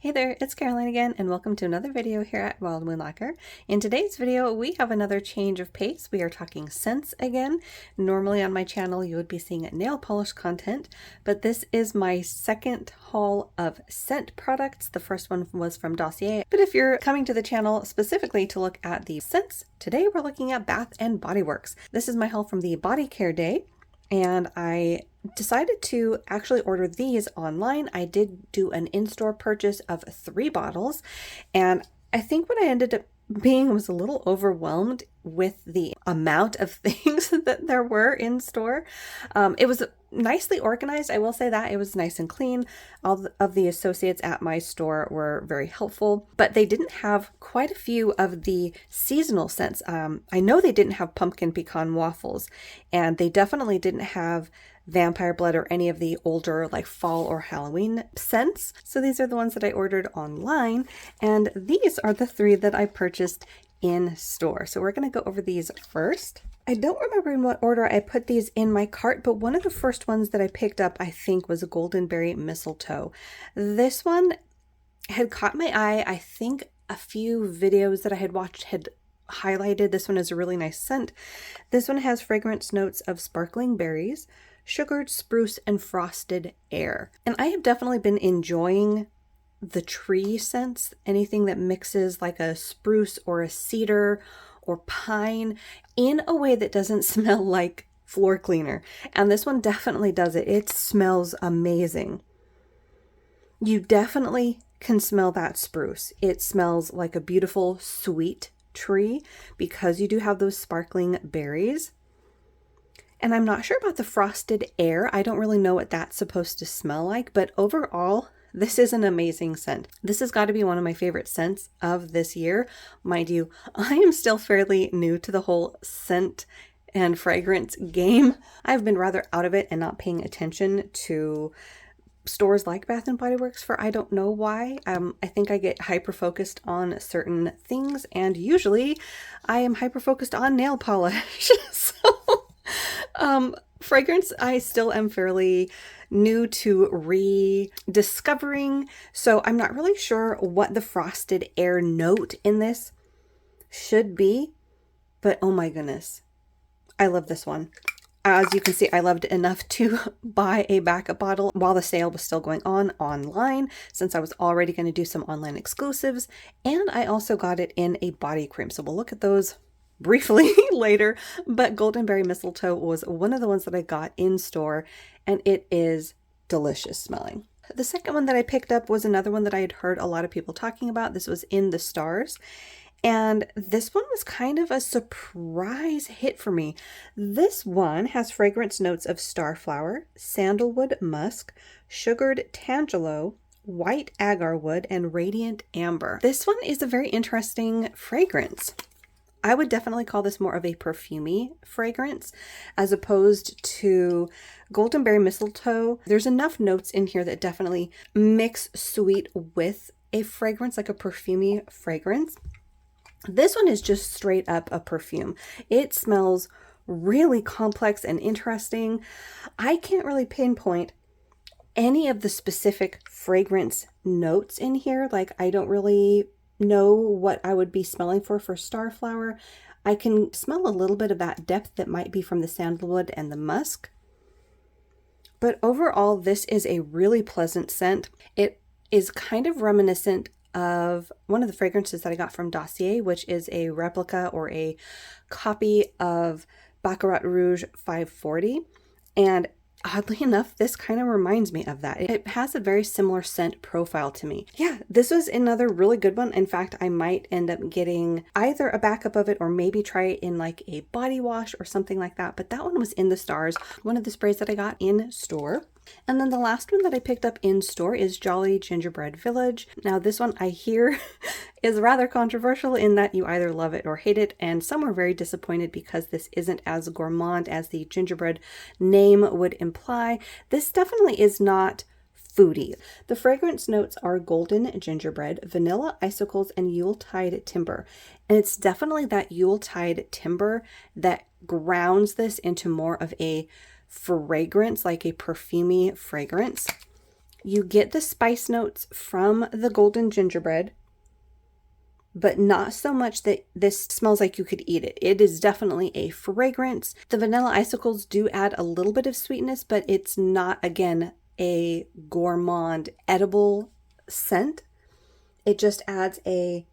Hey there, it's Caroline again, and welcome to another video here at Wild Moon Lacquer. In today's video, we have another change of pace. We are talking scents again. Normally on my channel, you would be seeing nail polish content, but this is my second haul of scent products. The first one was from Dossier, but if you're coming to the channel specifically to look at the scents, today we're looking at Bath & Body Works. This is my haul from the Body Care Day, and I decided to actually order these online. I did do an in-store purchase of 3 bottles, and I think what I ended up being was a little overwhelmed with the amount of things that there were in store. It was nicely organized. I will say that it was nice and clean. All of the associates at my store were very helpful, but they didn't have quite a few of the seasonal scents. I know they didn't have pumpkin pecan waffles, and they definitely didn't have vampire blood or any of the older like fall or Halloween scents. So these are the ones that I ordered online, and these are the 3 that I purchased in store. So we're going to go over these first. I don't remember in what order I put these in my cart, but one of the first ones that I picked up, I think, was a Goldenberry Mistletoe. This one had caught my eye. I think a few videos that I had watched had highlighted this one as a really nice scent. This one has fragrance notes of sparkling berries, sugared spruce, and frosted air. And I have definitely been enjoying the tree scents, anything that mixes like a spruce or a cedar or pine in a way that doesn't smell like floor cleaner. And this one definitely does it. It smells amazing. You definitely can smell that spruce. It smells like a beautiful, sweet tree because you do have those sparkling berries. And I'm not sure about the frosted air. I don't really know what that's supposed to smell like, but overall, this is an amazing scent. This has got to be one of my favorite scents of this year. Mind you, I am still fairly new to the whole scent and fragrance game. I've been rather out of it and not paying attention to stores like Bath & Body Works for I don't know why. I think I get hyper-focused on certain things, and usually I am hyper-focused on nail polish. Fragrance, I still am fairly new to rediscovering, so I'm not really sure what the frosted air note in this should be, but oh my goodness, I love this one. As you can see, I loved it enough to buy a backup bottle while the sale was still going on online, since I was already going to do some online exclusives, and I also got it in a body cream, so we'll look at those briefly later. But Goldenberry Mistletoe was one of the ones that I got in store, and it is delicious smelling. The second one that I picked up was another one that I had heard a lot of people talking about. This was In the Stars, and this one was kind of a surprise hit for me. This one has fragrance notes of starflower, sandalwood musk, sugared tangelo, white agar wood, and radiant amber. This one is a very interesting fragrance. I would definitely call this more of a perfumey fragrance as opposed to Goldenberry Mistletoe. There's enough notes in here that definitely mix sweet with a fragrance, like a perfumey fragrance. This one is just straight up a perfume. It smells really complex and interesting. I can't really pinpoint any of the specific fragrance notes in here. Like, I don't really know what I would be smelling for starflower. I can smell a little bit of that depth that might be from the sandalwood and the musk. But overall, this is a really pleasant scent. It is kind of reminiscent of one of the fragrances that I got from Dossier, which is a replica or a copy of Baccarat Rouge 540. And oddly enough, this kind of reminds me of that. It has a very similar scent profile to me. Yeah, this was another really good one. In fact, I might end up getting either a backup of it or maybe try it in like a body wash or something like that. But that one was In the Stars, one of the sprays that I got in store. And then the last one that I picked up in store is Jolly Gingerbread Village. Now this one I hear is rather controversial in that you either love it or hate it, and some are very disappointed because this isn't as gourmand as the gingerbread name would imply. This definitely is not foodie. The fragrance notes are golden gingerbread, vanilla icicles, and Yuletide timber. And it's definitely that Yuletide timber that grounds this into more of a fragrance, like a perfumey fragrance. You get the spice notes from the golden gingerbread, but not so much that this smells like you could eat it. It is definitely a fragrance. The vanilla icicles do add a little bit of sweetness, but it's not, again, a gourmand edible scent. It just adds a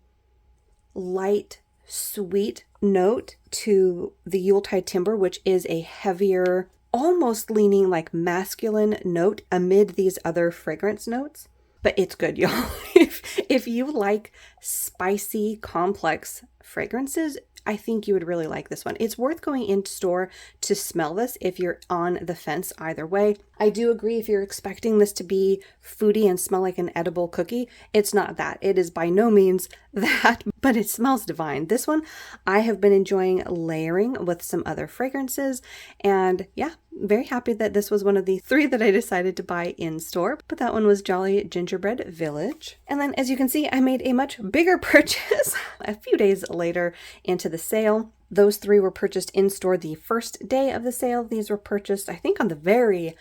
light, sweet note to the Yuletide timber, which is a heavier, almost leaning like masculine note amid these other fragrance notes. But it's good, y'all. If you like spicy, complex fragrances, I think you would really like this one. It's worth going into store to smell this if you're on the fence either way. I do agree, if you're expecting this to be foodie and smell like an edible cookie, it's not that. It is by no means that, but it smells divine. This one I have been enjoying layering with some other fragrances, and yeah, very happy that this was one of the 3 that I decided to buy in store, but that one was Jolly Gingerbread Village. And then, as you can see, I made a much bigger purchase a few days later into the sale. Those 3 were purchased in store the first day of the sale. These were purchased, I think, on the very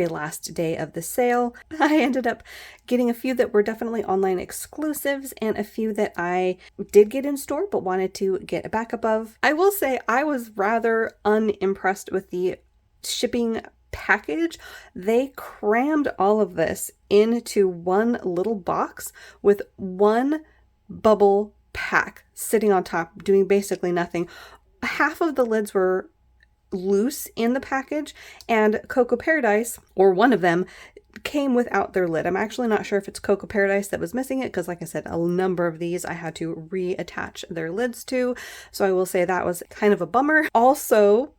last day of the sale. I ended up getting a few that were definitely online exclusives and a few that I did get in store but wanted to get a backup of. I will say I was rather unimpressed with the shipping package. They crammed all of this into one little box with one bubble pack sitting on top doing basically nothing. Half of the lids were loose in the package, and Cocoa Paradise, or one of them, came without their lid. I'm actually not sure if it's Cocoa Paradise that was missing it, because like I said, a number of these I had to reattach their lids to, so I will say that was kind of a bummer. Also,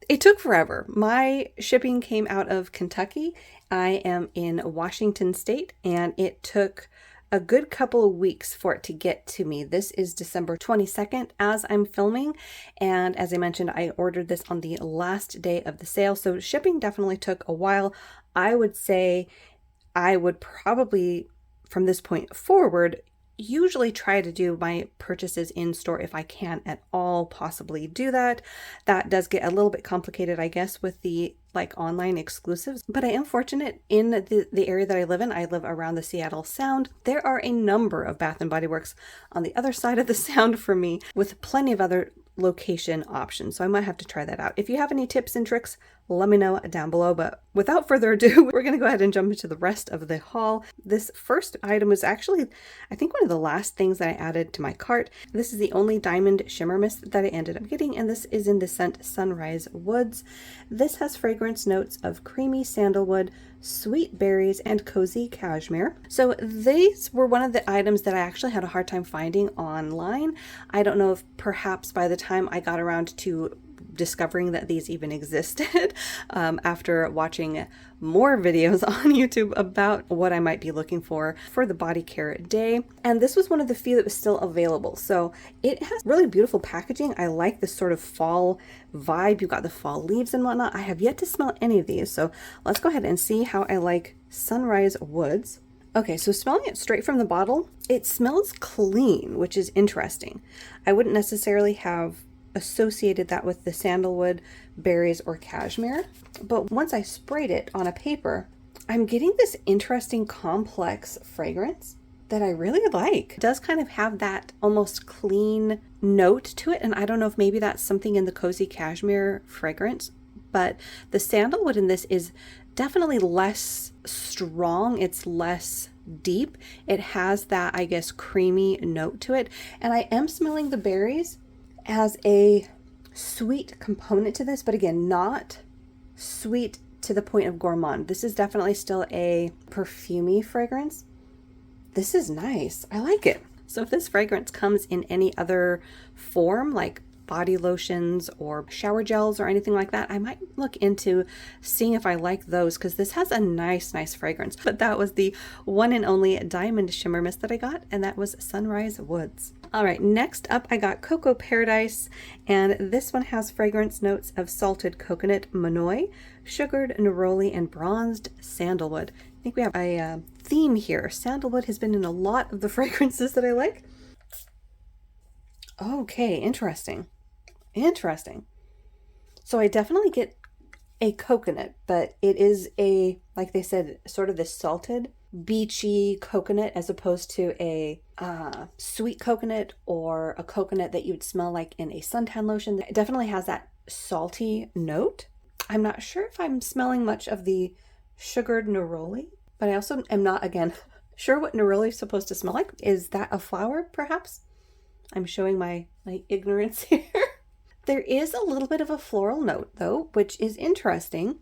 it took forever. My shipping came out of Kentucky. I am in Washington State, and it took a good couple of weeks for it to get to me. This is December 22nd as I'm filming, and as I mentioned, I ordered this on the last day of the sale, so shipping definitely took a while. I would say I would probably, from this point forward, usually try to do my purchases in store if I can at all possibly do that. That does get a little bit complicated, I guess, with the online exclusives, but I am fortunate in the area that I live in. I live around the Seattle Sound. There are a number of Bath & Body Works on the other side of the Sound for me, with plenty of other location options, so I might have to try that out. If you have any tips and tricks, let me know down below, but without further ado, we're going to go ahead and jump into the rest of the haul. This first item was actually, I think, one of the last things that I added to my cart. This is the only diamond shimmer mist that I ended up getting, and this is in the scent Sunrise Woods. This has fragrance notes of creamy sandalwood, sweet berries, and cozy cashmere. So these were one of the items that I actually had a hard time finding online. I don't know if perhaps by the time I got around to discovering that these even existed after watching more videos on YouTube about what I might be looking for the body care day. And this was one of the few that was still available. So it has really beautiful packaging. I like this sort of fall vibe. You've got the fall leaves and whatnot. I have yet to smell any of these. So let's go ahead and see how I like Sunrise Woods. Okay, so smelling it straight from the bottle, it smells clean, which is interesting. I wouldn't necessarily have associated that with the sandalwood, berries, or cashmere, but once I sprayed it on a paper, I'm getting this interesting complex fragrance that I really like. It does kind of have that almost clean note to it, and I don't know if maybe that's something in the cozy cashmere fragrance, but the sandalwood in this is definitely less strong. It's less deep. It has that, I guess, creamy note to it, and I am smelling the berries as a sweet component to this, but again, not sweet to the point of gourmand. This is definitely still a perfumey fragrance. This is nice. I like it. So if this fragrance comes in any other form, like body lotions or shower gels or anything like that, I might look into seeing if I like those, because this has a nice fragrance. But that was the one and only diamond shimmer mist that I got, and that was Sunrise Woods. All right, next up I got Cocoa Paradise, and this one has fragrance notes of salted coconut manoi, sugared neroli, and bronzed sandalwood. I think we have a theme here. Sandalwood has been in a lot of the fragrances that I like. Okay, interesting. So I definitely get a coconut, but it is a like they said, sort of this salted, beachy coconut as opposed to a sweet coconut or a coconut that you would smell like in a suntan lotion. It definitely has that salty note. I'm not sure if I'm smelling much of the sugared neroli, but I also am not, again, sure what neroli is supposed to smell like. Is that a flower, perhaps? I'm showing my ignorance here. There is a little bit of a floral note, though, which is interesting.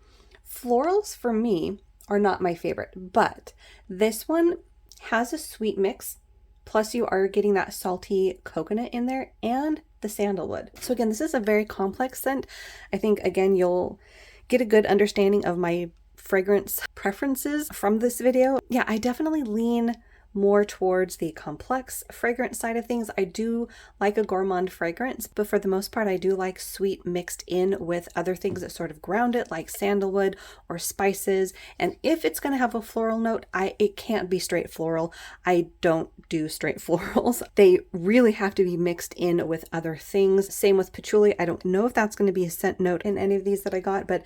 Florals, for me, are not my favorite, but this one has a sweet mix, plus you are getting that salty coconut in there and the sandalwood. So again, this is a very complex scent. I think, again, you'll get a good understanding of my fragrance preferences from this video. Yeah, I definitely lean more towards the complex fragrance side of things. I do like a gourmand fragrance, but for the most part, I do like sweet mixed in with other things that sort of ground it, like sandalwood or spices. And if it's going to have a floral note, it can't be straight floral. I don't do straight florals. They really have to be mixed in with other things. Same with patchouli. I don't know if that's going to be a scent note in any of these that I got, but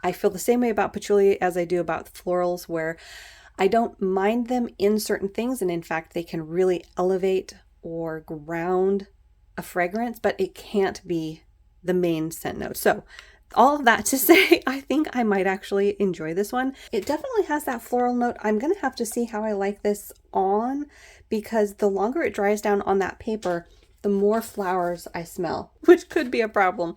I feel the same way about patchouli as I do about florals, where I don't mind them in certain things, and in fact, they can really elevate or ground a fragrance, but it can't be the main scent note. So all of that to say, I think I might actually enjoy this one. It definitely has that floral note. I'm going to have to see how I like this on, because the longer it dries down on that paper, the more flowers I smell, which could be a problem.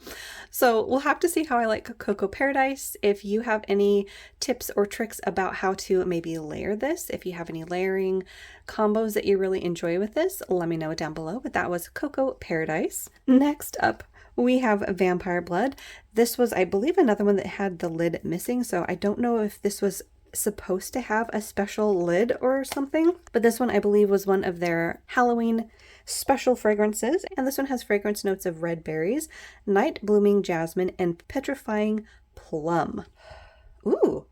So we'll have to see how I like Cocoa Paradise. If you have any tips or tricks about how to maybe layer this, if you have any layering combos that you really enjoy with this, let me know down below. But that was Cocoa Paradise. Next up, we have Vampire Blood. This was, I believe, another one that had the lid missing. So I don't know if this was supposed to have a special lid or something, but this one I believe was one of their Halloween special fragrances, and this one has fragrance notes of red berries, night blooming jasmine, and petrifying plum. Ooh,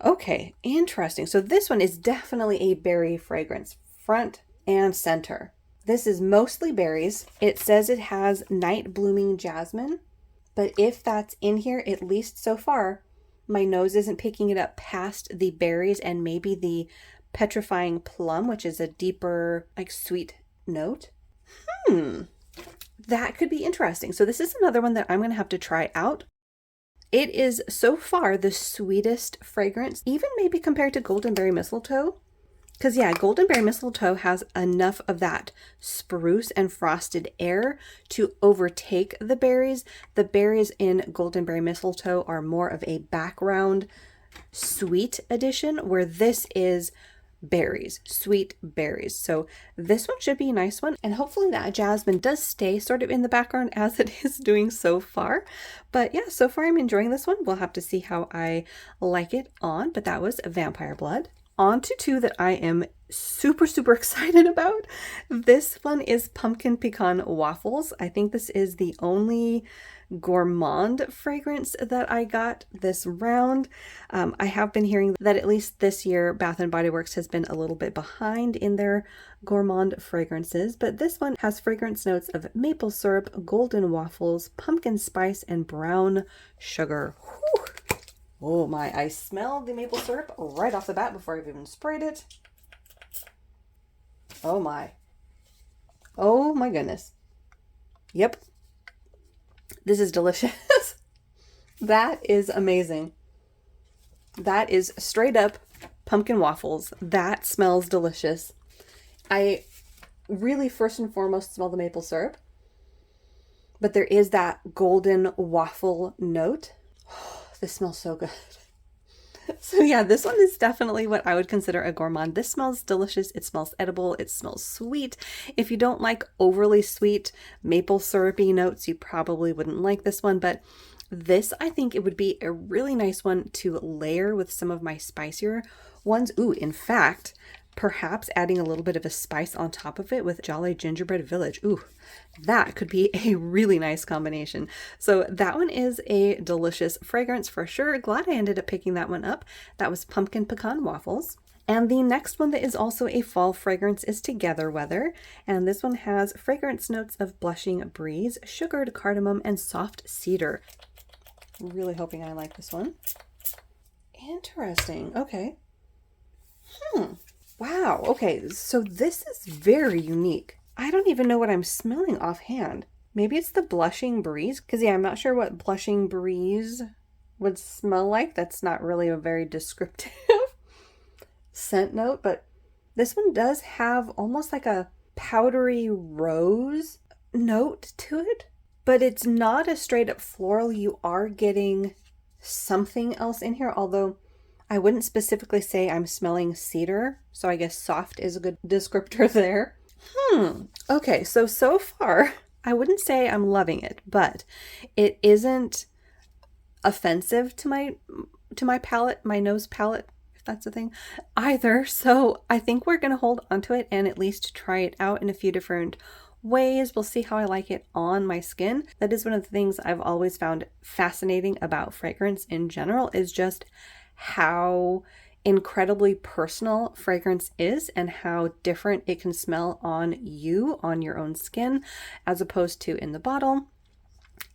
okay, interesting. So this one is definitely a berry fragrance, front and center. This is mostly berries. It says it has night blooming jasmine, but if that's in here, at least so far, my nose isn't picking it up past the berries and maybe the petrifying plum, which is a deeper, like, sweet note. That could be interesting. So this is another one that I'm going to have to try out. It is so far the sweetest fragrance, even maybe compared to Goldenberry Mistletoe. Because yeah, Goldenberry Mistletoe has enough of that spruce and frosted air to overtake the berries. The berries in Goldenberry Mistletoe are more of a background sweet addition, where this is berries, sweet berries. So this one should be a nice one, and hopefully that jasmine does stay sort of in the background as it is doing so far. But yeah, so far I'm enjoying this one. We'll have to see how I like it on, but that was Vampire Blood. On to two that I am super excited about. This one is Pumpkin Pecan Waffles. I think this is the only gourmand fragrance that I got this round. I have been hearing that at least this year Bath & Body Works has been a little bit behind in their gourmand fragrances, but this one has fragrance notes of maple syrup, golden waffles, pumpkin spice, and brown sugar. Whew. Oh my, I smell the maple syrup right off the bat before I've even sprayed it. Oh my. Oh my goodness. Yep. This is delicious. That is amazing. That is straight up pumpkin waffles. That smells delicious. I really first and foremost smell the maple syrup, but there is that golden waffle note. This smells so good. So yeah, this one is definitely what I would consider a gourmand. This smells delicious. It smells edible. It smells sweet. If you don't like overly sweet maple syrupy notes, you probably wouldn't like this one, but this, I think it would be a really nice one to layer with some of my spicier ones. Ooh, in fact, perhaps adding a little bit of a spice on top of it with Jolly Gingerbread Village. Ooh, that could be a really nice combination. So that one is a delicious fragrance for sure. Glad I ended up picking that one up. That was Pumpkin Pecan Waffles. And the next one that is also a fall fragrance is Together Weather. And this one has fragrance notes of blushing breeze, sugared cardamom, and soft cedar. Really hoping I like this one. Interesting. Okay. Wow. Okay. So this is very unique. I don't even know what I'm smelling offhand. Maybe it's the Blushing Breeze. Because, yeah, I'm not sure what Blushing Breeze would smell like. That's not really a very descriptive scent note. But this one does have almost like a powdery rose note to it. But it's not a straight up floral. You are getting something else in here. Although I wouldn't specifically say I'm smelling cedar. So I guess soft is a good descriptor there. Okay, so far, I wouldn't say I'm loving it, but it isn't offensive to my palate, my nose palate, if that's a thing, either. So I think we're going to hold onto it and at least try it out in a few different ways. We'll see how I like it on my skin. That is one of the things I've always found fascinating about fragrance in general, is just how incredibly personal fragrance is and how different it can smell on you, on your own skin, as opposed to in the bottle.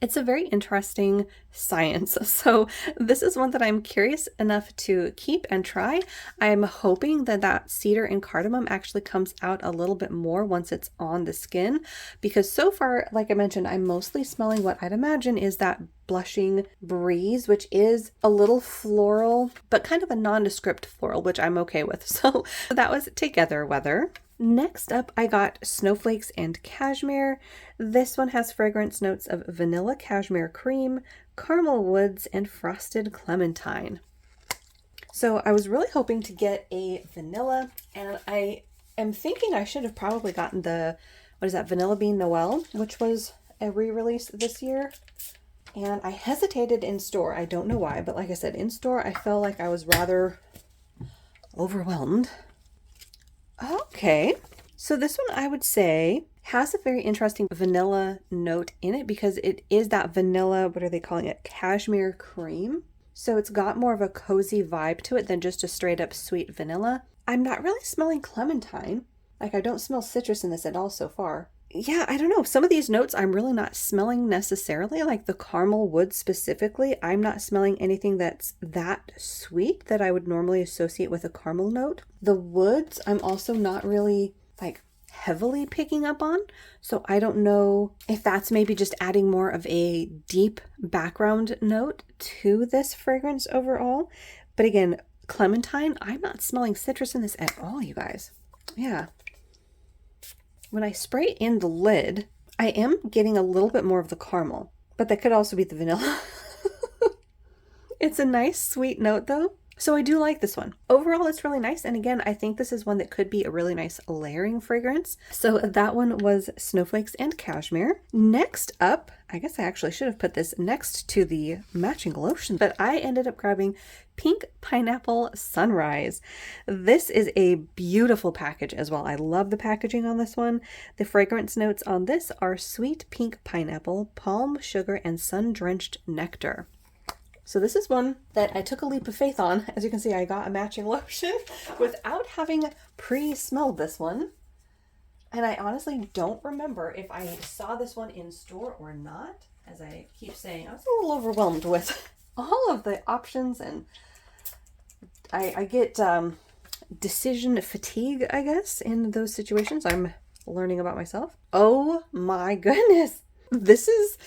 It's a very interesting science. So this is one that I'm curious enough to keep and try. I'm hoping that that cedar and cardamom actually comes out a little bit more once it's on the skin, because so far, like I mentioned, I'm mostly smelling what I'd imagine is that Blushing Breeze, which is a little floral, but kind of a nondescript floral, which I'm okay with. So that was Together Weather. Next up, I got Snowflakes and Cashmere. This one has fragrance notes of vanilla cashmere cream, caramel woods, and frosted clementine. So I was really hoping to get a vanilla, and I am thinking I should have probably gotten the, what is that, Vanilla Bean Noel, which was a re-release this year. And I hesitated in store. I don't know why, but like I said, in store, I felt like I was rather overwhelmed. Okay, so this one I would say has a very interesting vanilla note in it, because it is that vanilla, what are they calling it? Cashmere cream. So it's got more of a cozy vibe to it than just a straight up sweet vanilla. I'm not really smelling clementine. Like, I don't smell citrus in this at all so far. Yeah, I don't know. Some of these notes I'm really not smelling necessarily, like the caramel wood specifically. I'm not smelling anything that's that sweet that I would normally associate with a caramel note. The woods, I'm also not really like heavily picking up on. So I don't know if that's maybe just adding more of a deep background note to this fragrance overall. But again, clementine, I'm not smelling citrus in this at all, you guys. Yeah. When I spray in the lid, I am getting a little bit more of the caramel, but that could also be the vanilla. It's a nice sweet note though. So I do like this one. Overall, it's really nice. And again, I think this is one that could be a really nice layering fragrance. So that one was Snowflakes and Cashmere. Next up, I guess I actually should have put this next to the matching lotion, but I ended up grabbing Pink Pineapple Sunrise. This is a beautiful package as well. I love the packaging on this one. The fragrance notes on this are sweet pink pineapple, palm sugar, and sun-drenched nectar. So this is one that I took a leap of faith on. As you can see, I got a matching lotion without having pre-smelled this one. And I honestly don't remember if I saw this one in store or not. As I keep saying, I was a little overwhelmed with all of the options, and I get decision fatigue, I guess, in those situations. I'm learning about myself. Oh my goodness. This is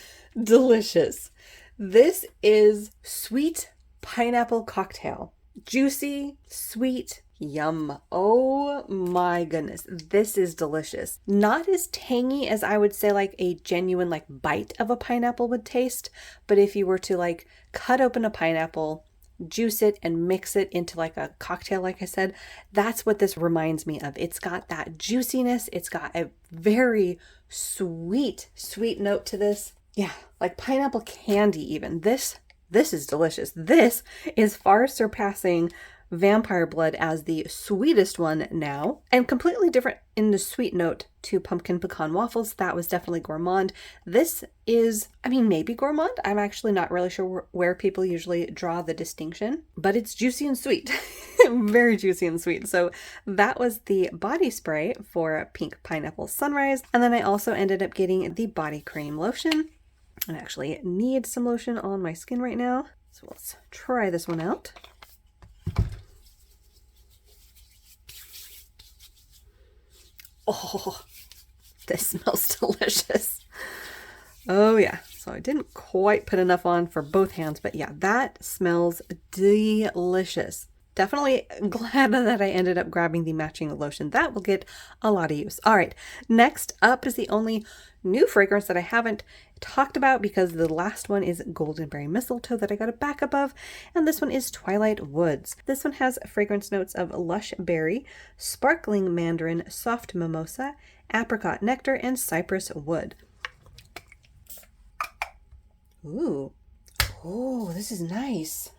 delicious. This is sweet pineapple cocktail. Juicy, sweet, yum. Oh my goodness. This is delicious. Not as tangy as I would say like a genuine like bite of a pineapple would taste. But if you were to like cut open a pineapple, juice it, and mix it into like a cocktail, like I said, that's what this reminds me of. It's got that juiciness. It's got a very sweet, sweet note to this. Yeah, like pineapple candy even. This is delicious. This is far surpassing Vampire Blood as the sweetest one now, and completely different in the sweet note to Pumpkin Pecan Waffles. That was definitely gourmand. This is, I mean, maybe gourmand. I'm actually not really sure where people usually draw the distinction, but it's juicy and sweet. Very juicy and sweet. So that was the body spray for Pink Pineapple Sunrise. And then I also ended up getting the body cream lotion. I actually need some lotion on my skin right now. So let's try this one out. Oh, this smells delicious. Oh yeah, so I didn't quite put enough on for both hands, but yeah, that smells delicious. Definitely glad that I ended up grabbing the matching lotion. That will get a lot of use. All right, next up is the only new fragrance that I haven't talked about because the last one is Goldenberry Mistletoe that I got a backup of, and this one is Twilight Woods. This one has fragrance notes of lush berry, sparkling mandarin, soft mimosa, apricot nectar, and cypress wood. Ooh, oh, this is nice.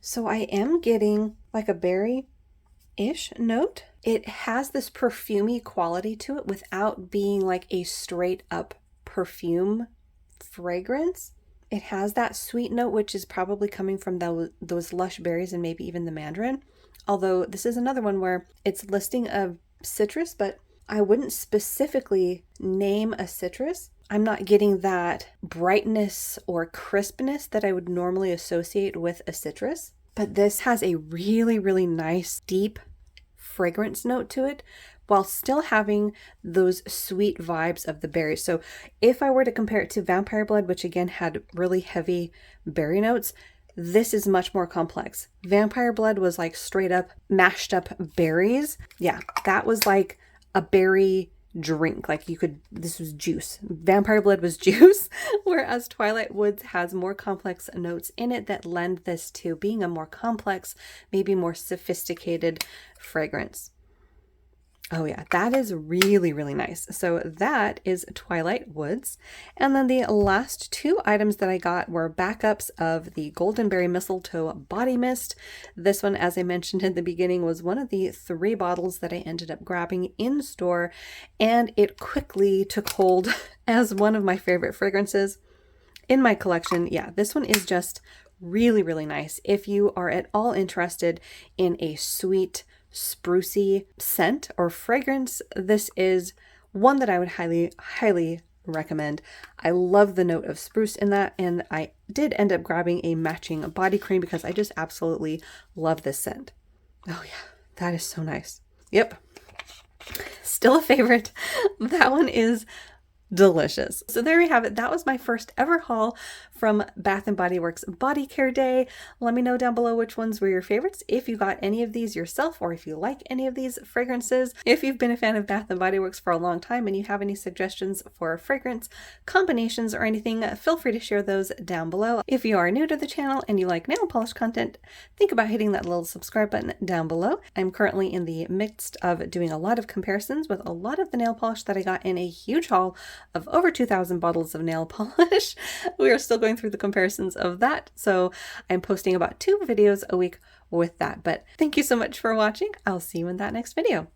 So I am getting like a berry-ish note. It has this perfumey quality to it without being like a straight up perfume fragrance. It has that sweet note, which is probably coming from those lush berries and maybe even the mandarin. Although this is another one where it's listing of citrus, but I wouldn't specifically name a citrus. I'm not getting that brightness or crispness that I would normally associate with a citrus, but this has a really, really nice deep fragrance note to it while still having those sweet vibes of the berries. So if I were to compare it to Vampire Blood, which again had really heavy berry notes, this is much more complex. Vampire Blood was like straight up mashed up berries. Yeah, that was like a berry drink. Like this was juice. Vampire Blood was juice, whereas Twilight Woods has more complex notes in it that lend this to being a more complex, maybe more sophisticated fragrance. Oh yeah, that is really, really nice. So that is Twilight Woods. And then the last two items that I got were backups of the Goldenberry Mistletoe Body Mist. This one, as I mentioned in the beginning, was one of the 3 bottles that I ended up grabbing in store, and it quickly took hold as one of my favorite fragrances in my collection. Yeah, this one is just really, really nice. If you are at all interested in a sweet, sprucey scent or fragrance, this is one that I would highly recommend. I love the note of spruce in that, and I did end up grabbing a matching body cream because I just absolutely love this scent. Oh yeah, that is so nice. Yep, still a favorite. That one is delicious. So there we have it. That was my first ever haul from Bath & Body Works Body Care Day. Let me know down below which ones were your favorites, if you got any of these yourself, or if you like any of these fragrances. If you've been a fan of Bath & Body Works for a long time and you have any suggestions for fragrance combinations or anything, feel free to share those down below. If you are new to the channel and you like nail polish content, think about hitting that little subscribe button down below. I'm currently in the midst of doing a lot of comparisons with a lot of the nail polish that I got in a huge haul of over 2,000 bottles of nail polish. We are still going through the comparisons of that, so I'm posting about 2 videos a week with that. But thank you so much for watching. I'll see you in that next video.